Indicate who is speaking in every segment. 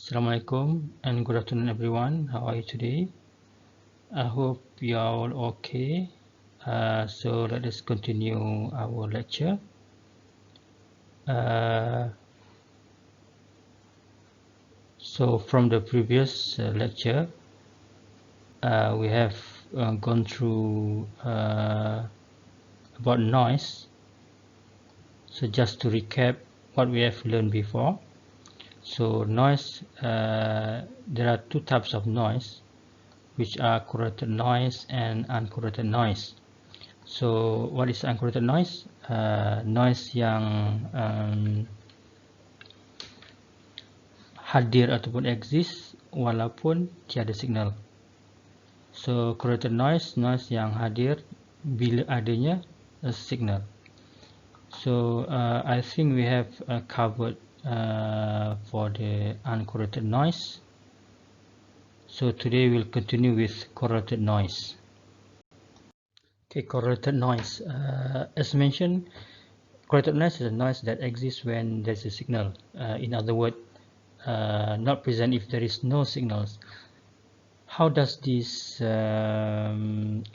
Speaker 1: Assalamualaikum and good afternoon everyone. How are you today? I hope you are all okay. So let us continue our lecture. So from the previous lecture, we have gone through about noise. So just to recap what we have learned before. So noise, there are two types of noise, which are correlated noise and uncorrelated noise. So what is uncorrelated noise? Noise yang hadir ataupun exist walaupun tiada signal. So correlated noise, noise yang hadir bila adanya a signal. So I think we have covered for the uncorrelated noise. So today we'll continue with correlated noise. Okay, correlated noise. As mentioned, correlated noise is a noise that exists when there's a signal. In other words, not present if there is no signals. How does this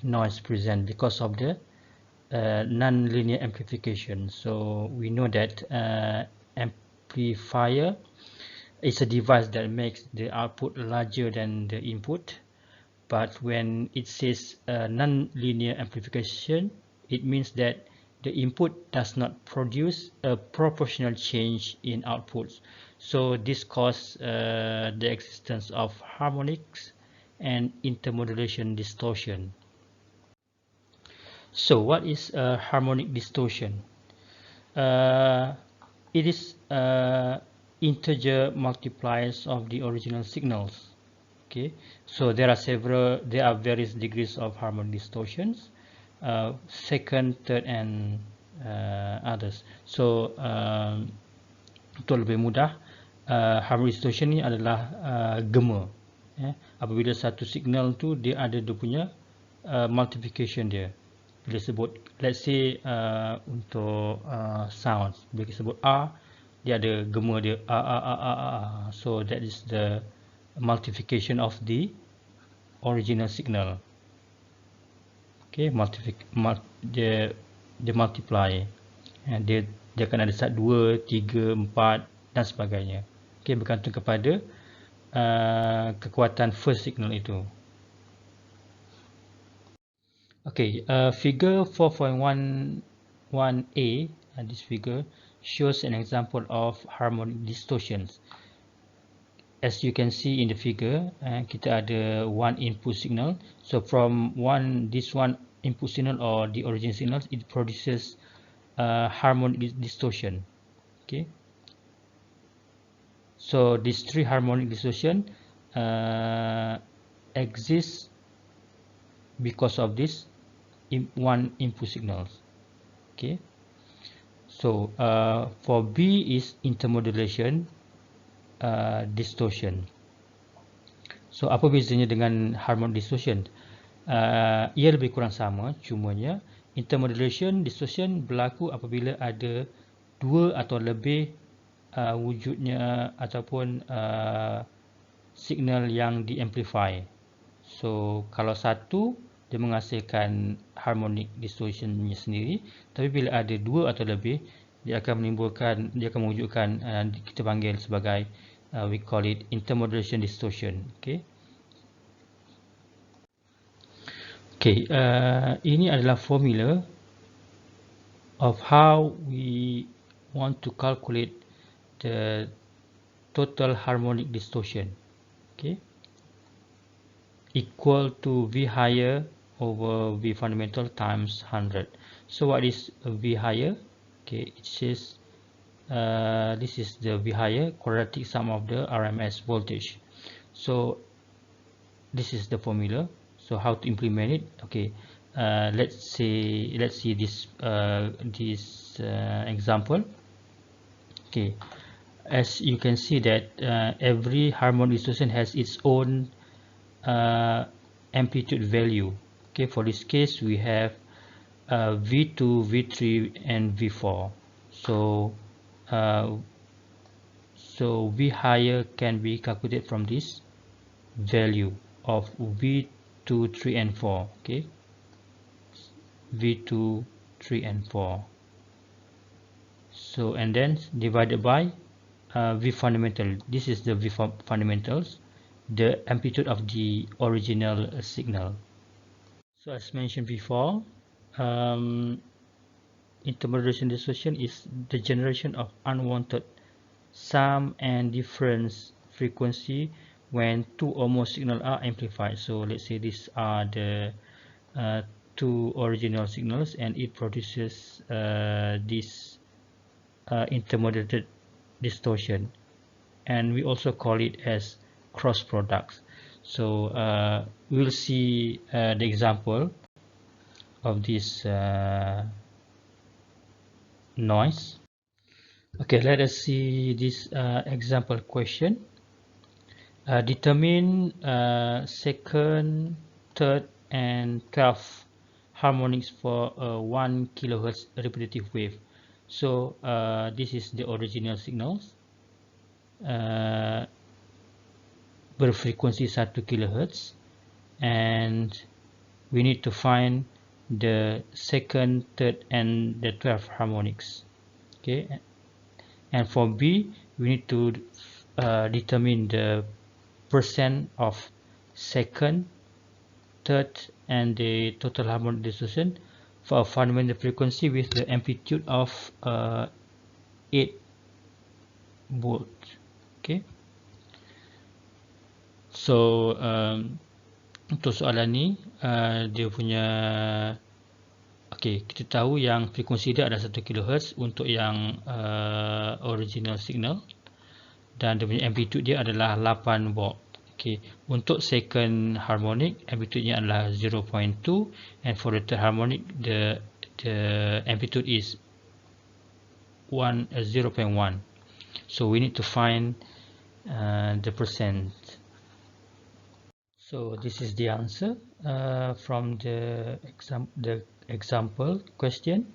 Speaker 1: noise present? Because of the non-linear amplification. So we know that amplifier is a device that makes the output larger than the input. But when it says non-linear amplification, it means that the input does not produce a proportional change in outputs. So this causes the existence of harmonics and intermodulation distortion. So what is a harmonic distortion? It is integer multipliers of the original signals. Okay, so there are various degrees of harmonic distortions, second, third, and others. So untuk lebih mudah, harmonic distortion ni adalah gema. Apabila satu signal tu dia ada dia punya multiplication dia. Bila sebut, let's say untuk sounds, bila kita sebut A, dia ada gema dia A. So that is the multiplication of the original signal. Okay, dia multiply. Dia akan ada 1, 2, 3, 4 dan sebagainya. Okay, bergantung kepada kekuatan first signal itu. Okay, figure 4.11a, this figure shows an example of harmonic distortions. As you can see in the figure, kita ada one input signal. So from this one input signal or the origin signals, it produces harmonic distortion. Okay. So these three harmonic distortion exist because of this one input signals. Okay. So for B is intermodulation distortion. So apa bezanya dengan harmonic distortion? Ia lebih kurang sama, cumanya intermodulation distortion berlaku apabila ada dua atau lebih wujudnya ataupun signal yang diamplify. So kalau satu dia menghasilkan harmonic distortionnya sendiri, tapi bila ada dua atau lebih, dia akan mewujudkan kita panggil sebagai we call it intermodulation distortion. Okay. Okay, ini adalah formula of how we want to calculate the total harmonic distortion. Okay, equal to V higher over V fundamental times 100. So what is V higher? Okay, it says this is the V higher, quadratic sum of the RMS voltage. So this is the formula. So how to implement it? Okay, let's see this example. Okay, as you can see that every harmonic distortion has its own amplitude value. Okay, for this case we have V2, V3, and V4. So So V higher can be calculated from this value of V2, 3 and 4. Okay, V2, 3 and 4. So and then divided by V fundamental. This is the V fundamentals, the amplitude of the original signal. So as mentioned before, intermodulation distortion is the generation of unwanted sum and difference frequency when two or more signals are amplified. So let's say these are the two original signals, and it produces this intermodulated distortion, and we also call it as cross products. So we'll see the example of this noise. Okay, let us see this example question. Determine second, third, and 12th harmonics for a 1 kHz repetitive wave. So this is the original signals berfrekuensi 1 kHz, and we need to find the second, third, and the 12th harmonics. Okay, and for B we need to determine the percent of second, third, and the total harmonic distortion for a fundamental frequency with the amplitude of 8 volts. Okay, so untuk soalan ni dia punya, okay, kita tahu yang frekuensi dia ada 1 kHz untuk yang original signal, dan dia punya amplitude dia adalah 8 volt. Okay, untuk second harmonic amplitude nya adalah 0.2, and for the third harmonic the amplitude is 0.1. So we need to find the percent. So this is the answer from the example question.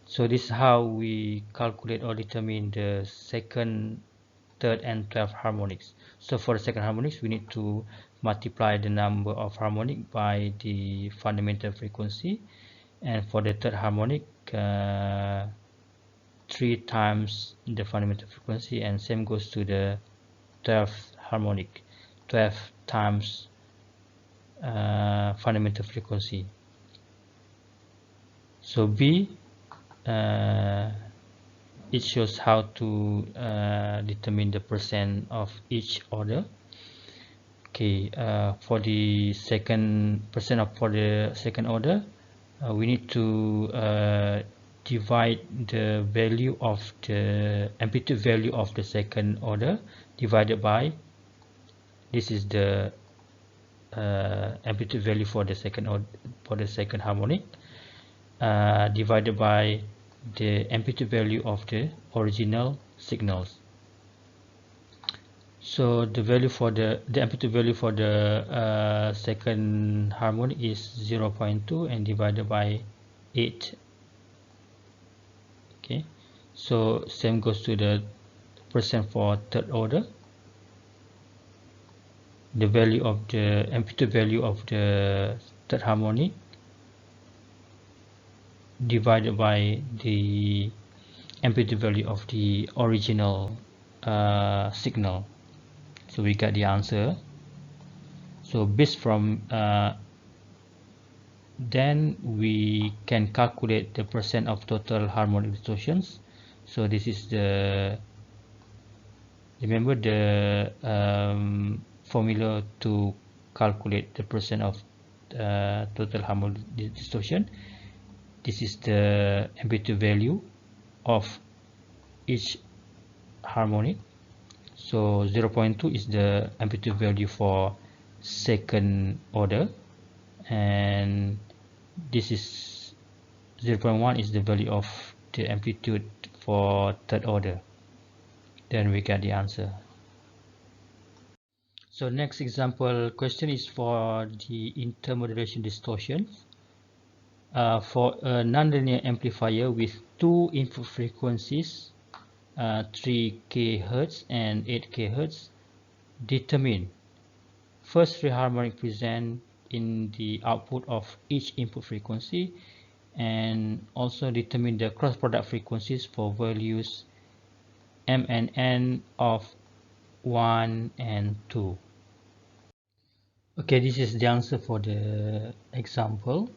Speaker 1: So this is how we calculate or determine the second, third, and 12th harmonics. So for the second harmonics, we need to multiply the number of harmonic by the fundamental frequency, and for the third harmonic 3 times the fundamental frequency, and same goes to the 12th harmonic, 12 times fundamental frequency. So B, it shows how to determine the percent of each order. Okay, for the second order, we need to divide the value of the amplitude value of the second order divided by, this is the amplitude value for the second harmonic, divided by the amplitude value of the original signals. So the value for the amplitude value for the second harmonic is 0.2 and divided by 8. Okay, so same goes to the percent for third order. The value of the amplitude value of the third harmonic divided by the amplitude value of the original signal. So we got the answer. So based from then we can calculate the percent of total harmonic distortions. So this is the, remember the formula to calculate the percent of total harmonic distortion. This is the amplitude value of each harmonic. So 0.2 is the amplitude value for second order, and this is 0.1 is the value of the amplitude for third order. Then we get the answer. So next example question is for the intermodulation distortion. For a nonlinear amplifier with two input frequencies 3 kHz and 8 kHz, determine first 3 harmonic present in the output of each input frequency, and also determine the cross product frequencies for values m and n of 1 and 2. Okay, this is the answer for the example.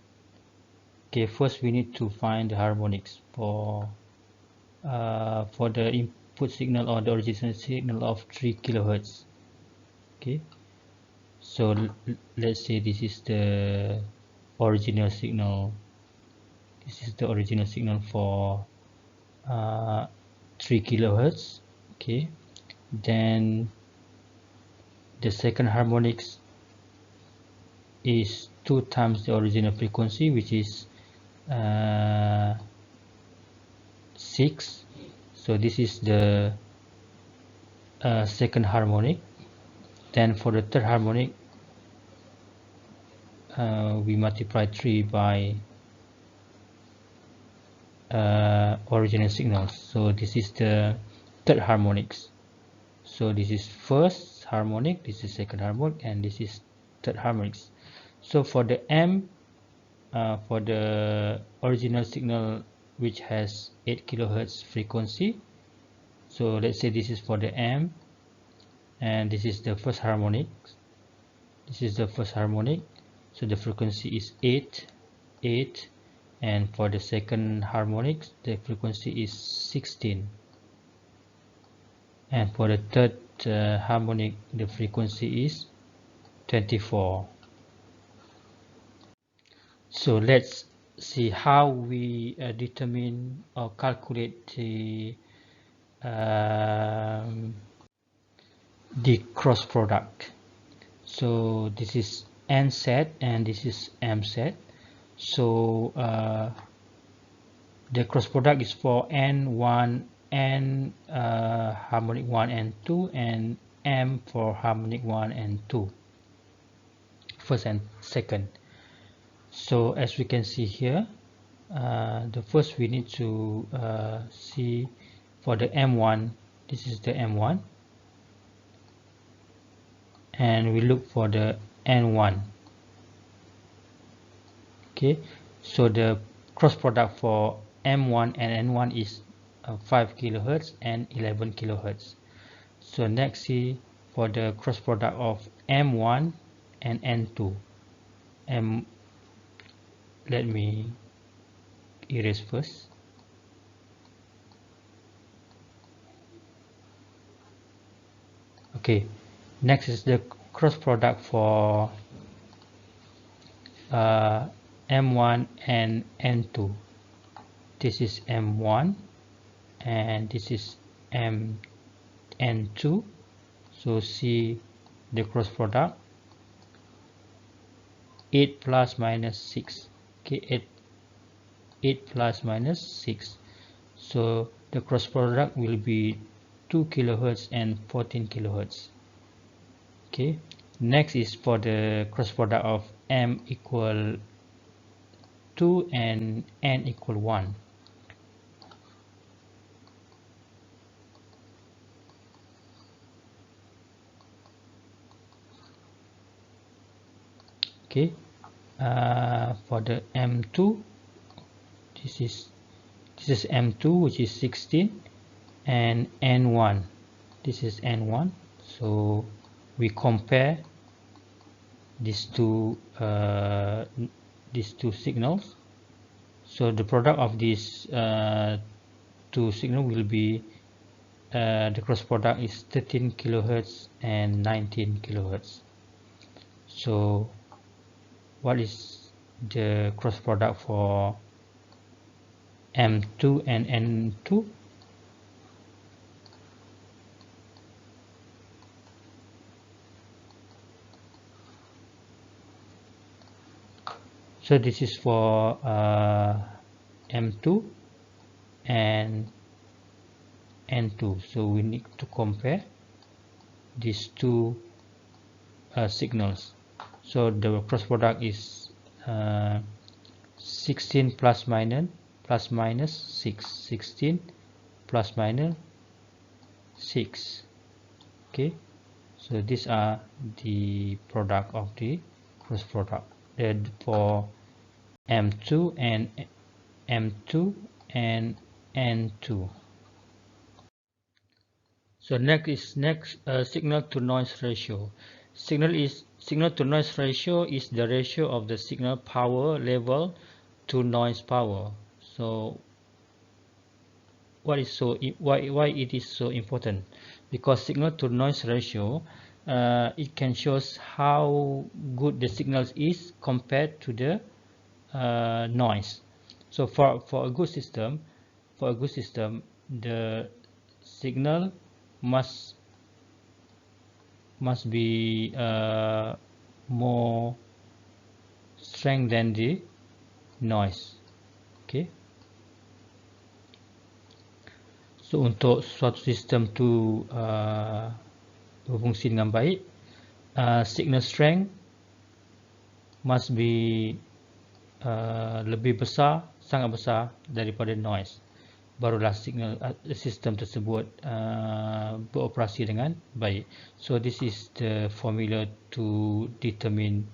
Speaker 1: Okay, first we need to find the harmonics for the input signal or the original signal of 3 kilohertz. Okay, so let's say this is the original signal. This is the original signal for 3 kilohertz. Okay, then the second harmonics is 2 times the original frequency, which is 6. So this is the second harmonic. Then for the third harmonic, we multiply 3 by original signals. So this is the third harmonics. So this is first harmonic, this is second harmonic, and this is third harmonics. So for the M, for the original signal which has 8 kilohertz frequency, so let's say this is for the M, and this is the first harmonic. This is the first harmonic, so the frequency is 8, and for the second harmonic the frequency is 16, and for the third harmonic the frequency is 24. So let's see how we determine or calculate the cross product. So this is N set and this is M set. So the cross product is for N1, N harmonic 1 and 2, and M for harmonic 1 and 2, first and second. So as we can see here, the first we need to see for the M1, this is the M1, and we look for the N1. Okay, so the cross product for M1 and N1 is 5 kilohertz and 11 kilohertz. So next, see for the cross product of M1 and N2. Let me erase first. Okay, next is the cross product for M1 and N2. This is M1 and this is N2. So see the cross product, 8 plus minus 6. Okay, 8 plus minus 6. So the cross product will be 2 kilohertz and 14 kilohertz. Okay, next is for the cross product of M equal 2 and N equal 1. Okay, for the M2, this is M2, which is 16, and N1, this is N1. So we compare these two signals. So the product of these two signals will be the cross product is 13 kilohertz and 19 kilohertz. So what is the cross product for M2 and N2? So this is for M2 and N2. So we need to compare these two signals. So the cross product is 16 plus minus 6. 16 plus minus 6. Okay, so these are the product of the cross product for M2 and M2 and N2. So next is signal to noise ratio. Signal to noise ratio is the ratio of the signal power level to noise power. So why it is so important? Because signal to noise ratio, it can show how good the signal is compared to the noise. So for a good system, the signal must be more strength than the noise. Okay. So untuk suatu sistem tu berfungsi dengan baik, signal strength must be lebih besar, sangat besar daripada noise. Barulah signal sistem tersebut beroperasi dengan baik. So this is the formula to determine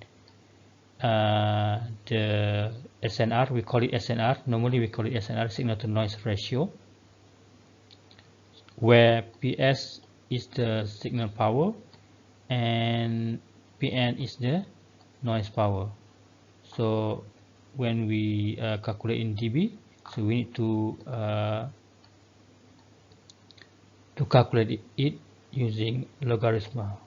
Speaker 1: the SNR. We call it SNR. Normally we call it SNR, signal to noise ratio, where PS is the signal power and PN is the noise power. So when we calculate in dB, so we need to calculate it using logarithm.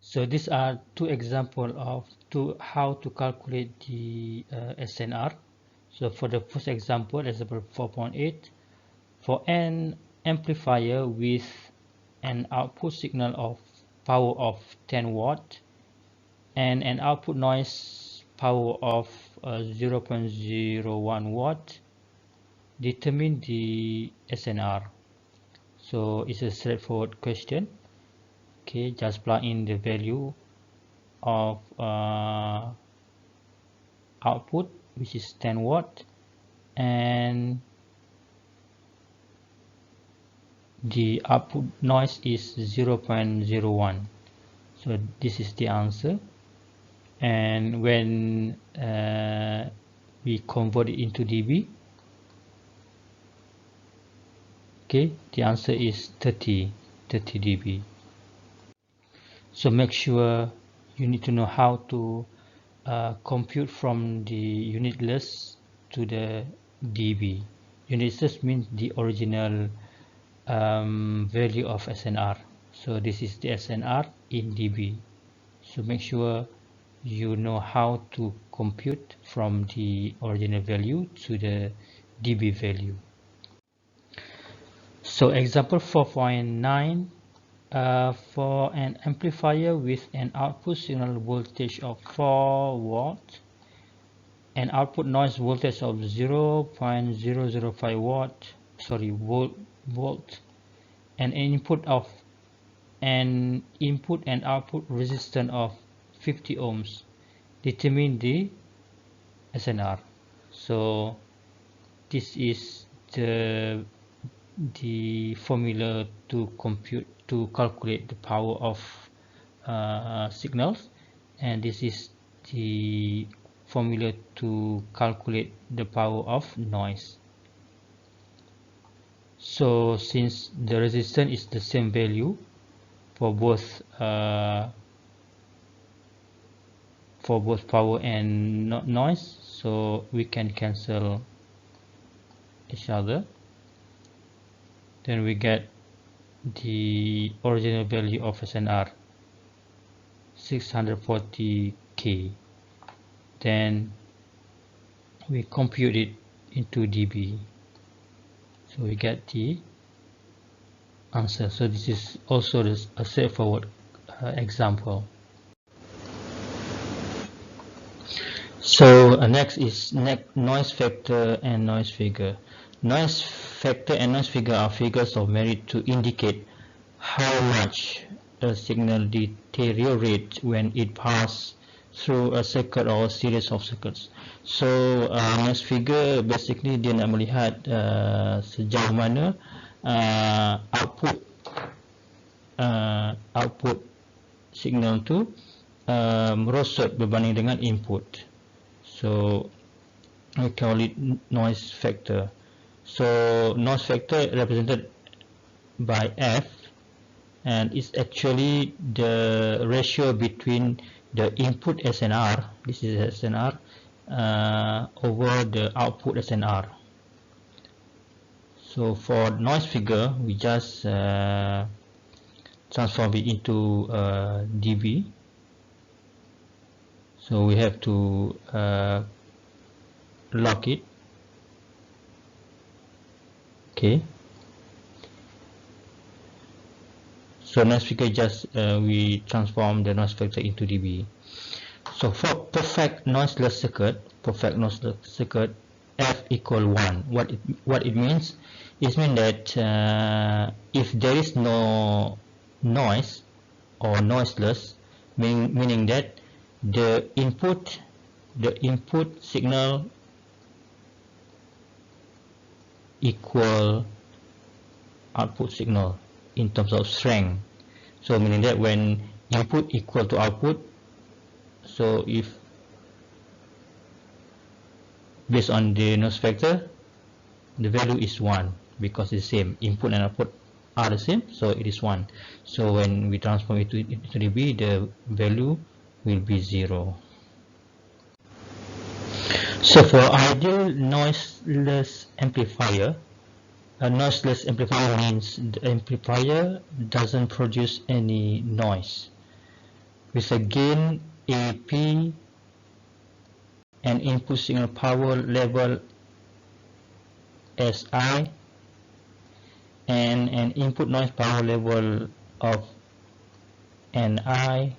Speaker 1: So these are two examples of how to calculate the SNR. So for the first example 4.8, for an amplifier with an output signal of power of 10 watt and an output noise power of 0.01 watt, determine the SNR. So it's a straightforward question. Okay, just plug in the value of output, which is 10 watt, and the output noise is 0.01. So this is the answer. And when we convert it into dB, okay, the answer is 30 dB. So make sure you need to know how to compute from the unitless to the dB. Unitless means the original value of SNR. So this is the SNR in dB. So make sure you know how to compute from the original value to the dB value. So example 4.9, for an amplifier with an output signal voltage of 4 watt, an output noise voltage of 0.005 volt, and an input and output resistance of 50 ohms, determine the SNR. So this is the formula to calculate the power of signals, and this is the formula to calculate the power of noise. So since the resistance is the same value for both power and noise, so we can cancel each other. Then we get the original value of SNR 640K. Then we compute it into dB, so we get the answer. So this is also a straightforward example. So next is noise factor and noise figure. Noise factor and noise figure are figures of merit to indicate how much a signal deteriorates when it passes through a circuit or a series of circuits. So noise figure basically dia nak melihat sejauh mana output signal tu merosot berbanding dengan input. So we call it noise factor. So noise factor represented by F, and it's actually the ratio between the input SNR, this is SNR, over the output SNR. So for noise figure, we just transform it into dB. So we have to lock it. Okay. So noise figure just we transform the noise factor into dB. So for perfect noiseless circuit, F equal 1. What it means? It means that if there is no noise or noiseless, meaning that the input signal equal output signal in terms of strength. So meaning that when input equal to output, so if based on the noise factor, the value is 1 because it's the same. Input and output are the same, so it is 1. So when we transform it into dB, the value will be 0. So for ideal noiseless amplifier, a noiseless amplifier means the amplifier doesn't produce any noise, with a gain AP and input signal power level SI and an input noise power level of NI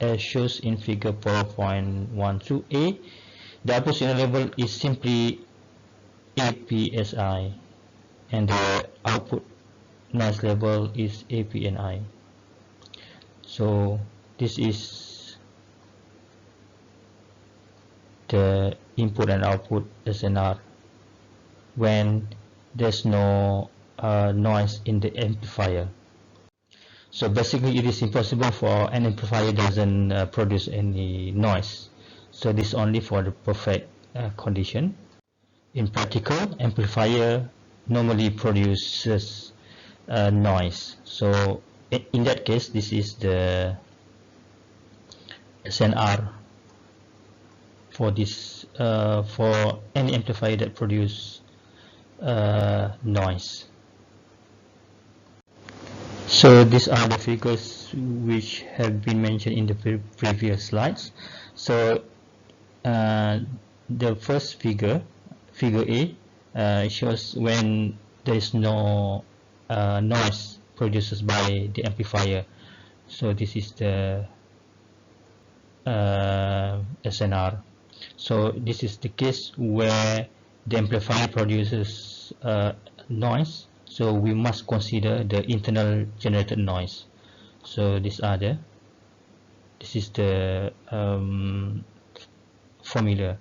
Speaker 1: as shown in figure 4.12a. The output signal level is simply APSI and the output noise level is APNI. So this is the input and output SNR when there's no noise in the amplifier. So basically it is impossible for an amplifier doesn't produce any noise. So this is only for the perfect condition. In practical, amplifier normally produces noise. So in that case, this is the SNR for this for any amplifier that produce noise. So these are the figures which have been mentioned in the previous slides. So the first figure A, shows when there is no noise produced by the amplifier. So this is the SNR. So this is the case where the amplifier produces noise. So we must consider the internal generated noise. So this is the formula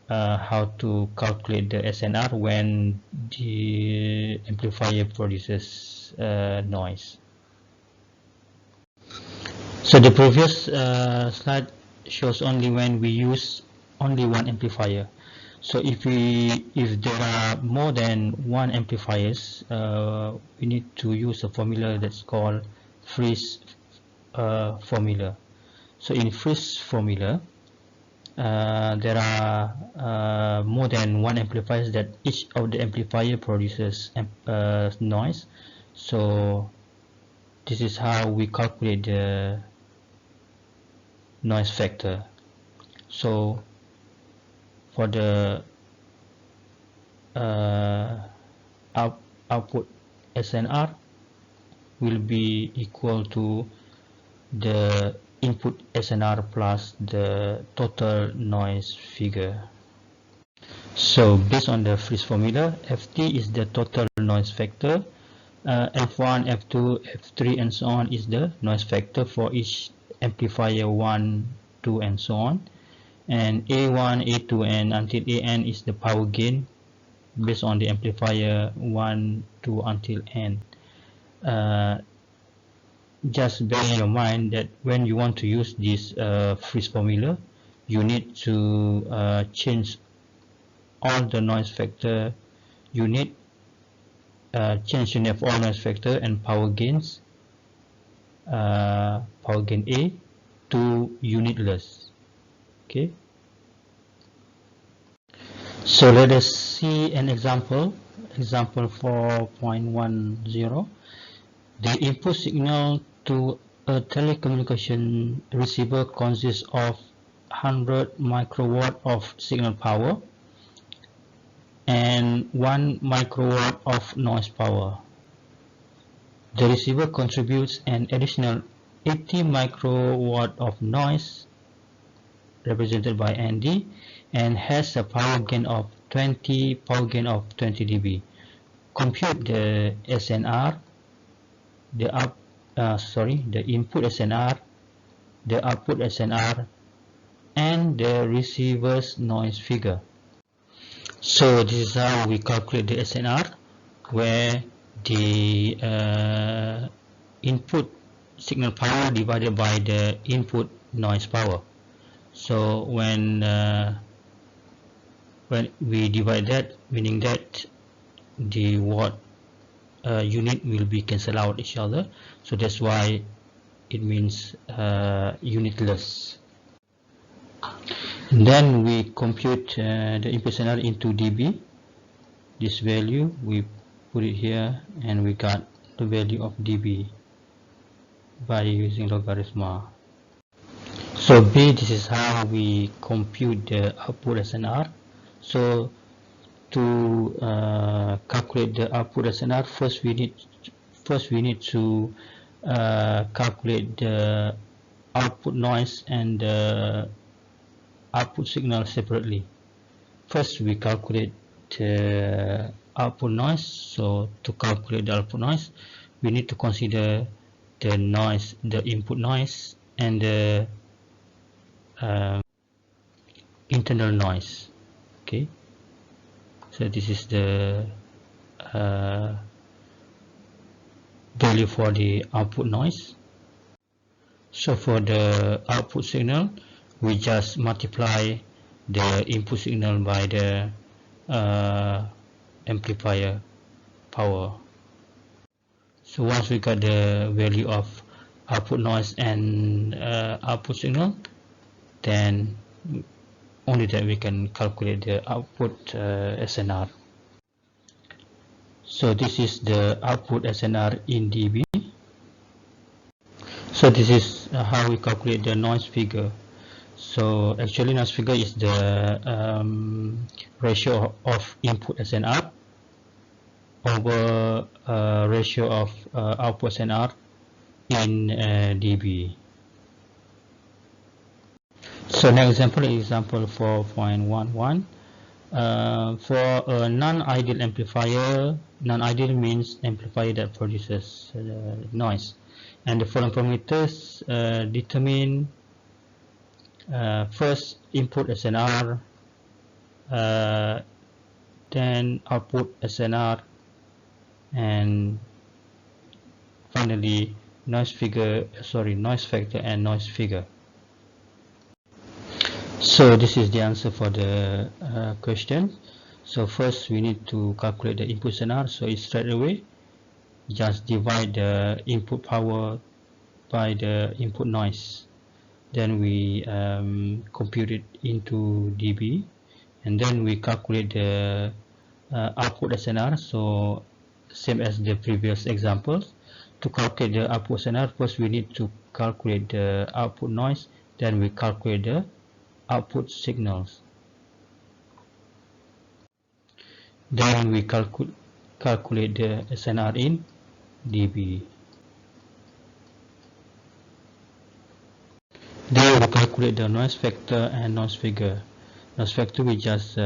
Speaker 1: how to calculate the SNR when the amplifier produces noise. So the previous slide shows only when we use only one amplifier. So if there are more than one amplifiers, we need to use a formula that's called Friis formula. So in Friis formula, there are more than one amplifiers that each of the amplifier produces noise. So this is how we calculate the noise factor. So for the output SNR will be equal to the input SNR plus the total noise figure. So based on the Friis formula, Ft is the total noise factor, F1, F2, F3 and so on is the noise factor for each amplifier 1, A2, and so on. And A1, A2, and until AN is the power gain based on the amplifier 1, 2 until N. Just bear in your mind that when you want to use this Friis formula, you need to change all the noise factor. You need change unit of all noise factor and power gains, power gain A to unitless. Okay. So let us see an example. Example 4.10. The input signal to a telecommunication receiver consists of 100 microwatt of signal power and 1 microwatt of noise power. The receiver contributes an additional 80 microwatt of noise, represented by ND, and has a power gain of 20 dB. Compute the SNR, the input SNR, the output SNR, and the receiver's noise figure. So this is how we calculate the SNR, where the input signal power divided by the input noise power. So when we divide that, meaning that the watt unit will be cancelled out each other, so that's why it means unitless. And then we compute the input SNR into dB. This value we put it here, and we got the value of dB by using logarithm. So B, this is how we compute the output SNR. So to calculate the output SNR, first we need to calculate the output noise and the output signal separately. First we calculate the output noise. So to calculate the output noise, we need to consider the noise, the input noise, and the internal noise. Okay, so this is the value for the output noise. So for the output signal, we just multiply the input signal by the amplifier power. So once we got the value of output noise and output signal, then only then we can calculate the output SNR. So this is the output SNR in dB. So this is how we calculate the noise figure. So actually noise figure is the ratio of input SNR over ratio of output SNR in dB. So next example is example 4.11. For a non-ideal amplifier, non-ideal means amplifier that produces noise, and the following parameters determine first input SNR, then output SNR, and finally noise factor and noise figure. So this is the answer for the question. So first we need to calculate the input SNR. So it's straight away just divide the input power by the input noise. Then we compute it into dB, and then we calculate the output SNR. So same as the previous examples. To calculate the output SNR, first we need to calculate the output noise, then we calculate the output signals. Then we calculate the SNR in dB. Then we calculate the noise factor and noise figure. Noise factor, we just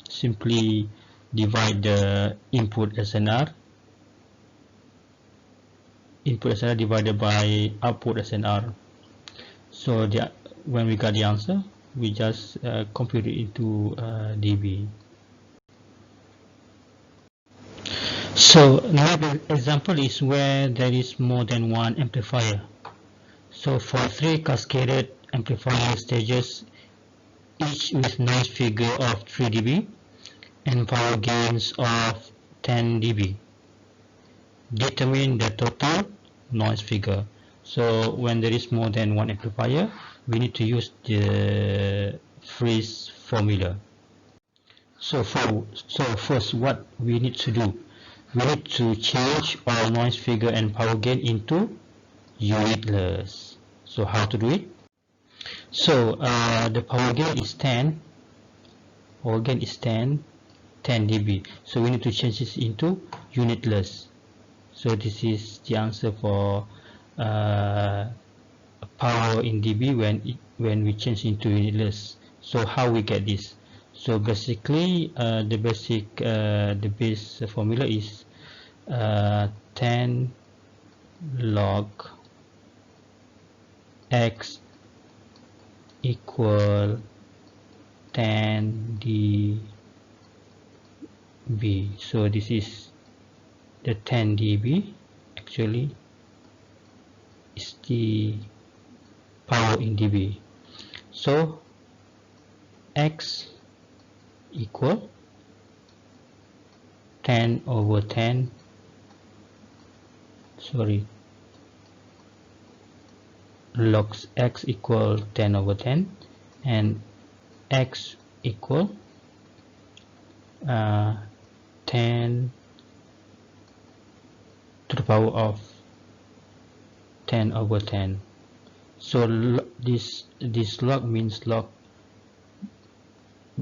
Speaker 1: simply divide the input SNR divided by output SNR. So when we got the answer, we just compute it into dB. So another example is where there is more than one amplifier. So for 3 cascaded amplifier stages, each with noise figure of 3 dB and power gains of 10 dB, determine the total noise figure. So when there is more than one amplifier, we need to use the Friis formula. So first, what we need to do, we need to change our noise figure and power gain into unitless. So how to do it? So the power gain is 10. Power gain is 10 dB. So we need to change this into unitless. So this is the answer for power in dB when we change into unitless. So how we get this? So basically, the base formula is 10 log x equal 10 dB. So this is the 10 dB. Actually, is the power in dB. So x equal 10 over 10, log x equal 10 over 10, and x equal 10 to the power of 10 over 10. So this log means log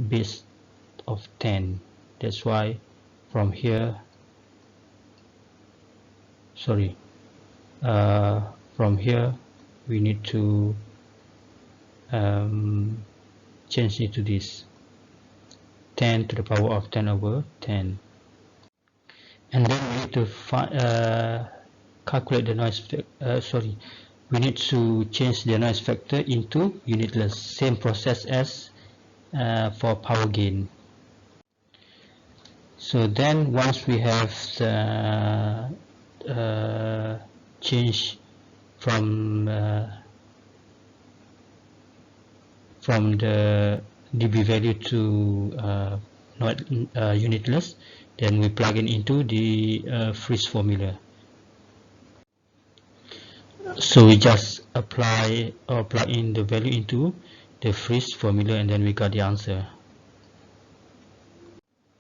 Speaker 1: base of 10. That's why from here, from here we need to change it to this 10 to the power of 10 over 10, and then we need to calculate the noise we need to change the noise factor into unitless. Same process as for power gain. So then once we have change from the dB value to unitless, then we plug in into the Friis formula. So we just apply or plug in the value into the Friis formula, and then we got the answer.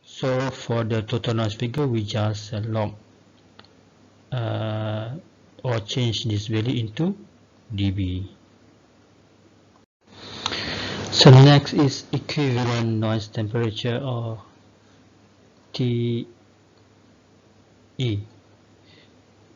Speaker 1: So for the total noise figure, we just log or change this value into dB. So next is equivalent noise temperature, or TE.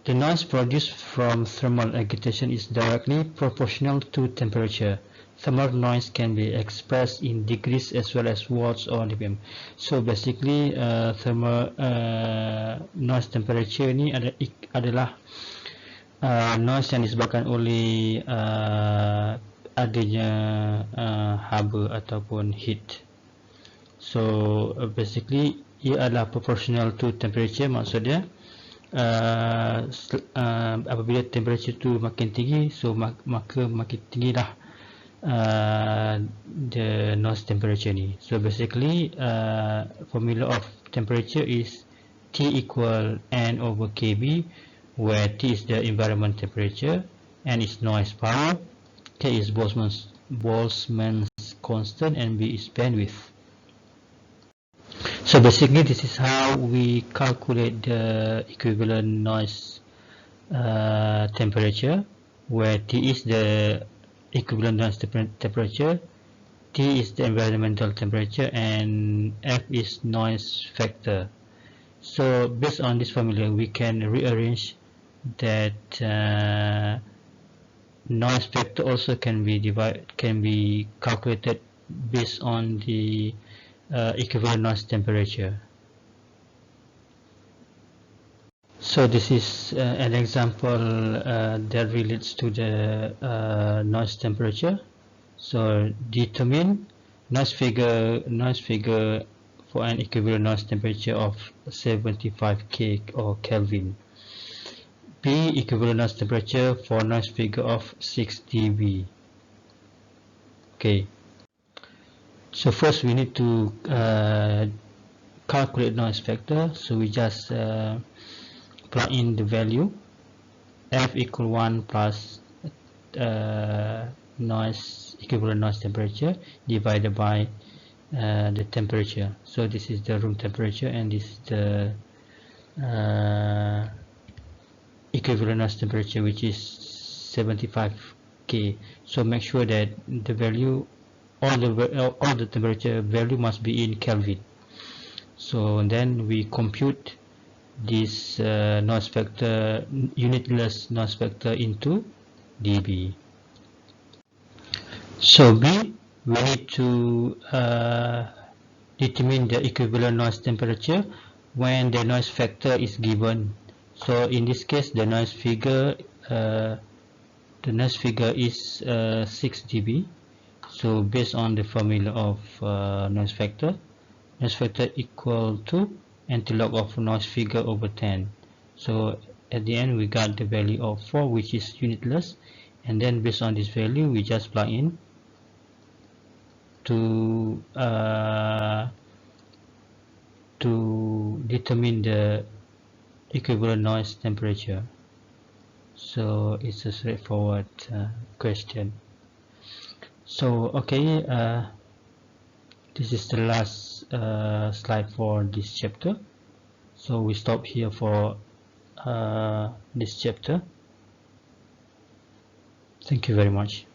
Speaker 1: The noise produced from thermal agitation is directly proportional to temperature. Thermal noise can be expressed in degrees as well as watts or dBm. So basically, thermal noise temperature ini adalah noise yang disebabkan oleh adanya haba ataupun heat. So basically, ia adalah proportional to temperature. Maksudnya apabila temperature tu makin tinggi, so maka makin tinggilah the noise temperature ni. So basically, formula of temperature is T equal N over KB, where T is the environment temperature, N is noise power, K is Boltzmann's constant, and B is bandwidth. So basically, this is how we calculate the equivalent noise temperature, where T is the equivalent noise temperature, T is the environmental temperature, and F is noise factor. So based on this formula, we can rearrange that noise factor also can be calculated based on the equivalent noise temperature. So this is an example that relates to the noise temperature. So determine noise figure for an equivalent noise temperature of 75 K or Kelvin. B equivalent noise temperature for noise figure of 6 dB. Okay. So first we need to calculate noise factor. So we just plug in the value F equal 1 plus noise equivalent noise temperature divided by the temperature. So this is the room temperature and this is the equivalent noise temperature, which is 75 K. So make sure that the value, all the temperature value must be in Kelvin. So then we compute this noise factor, unitless noise factor, into dB. So B, we need to determine the equivalent noise temperature when the noise factor is given. So in this case, the noise figure is 6 dB. So based on the formula of noise factor equal to antilog of noise figure over 10. So at the end we got the value of 4, which is unitless, and then based on this value we just plug in to determine the equivalent noise temperature. So it's a straightforward question. So okay, this is the last slide for this chapter. So we stop here for this chapter. Thank you very much.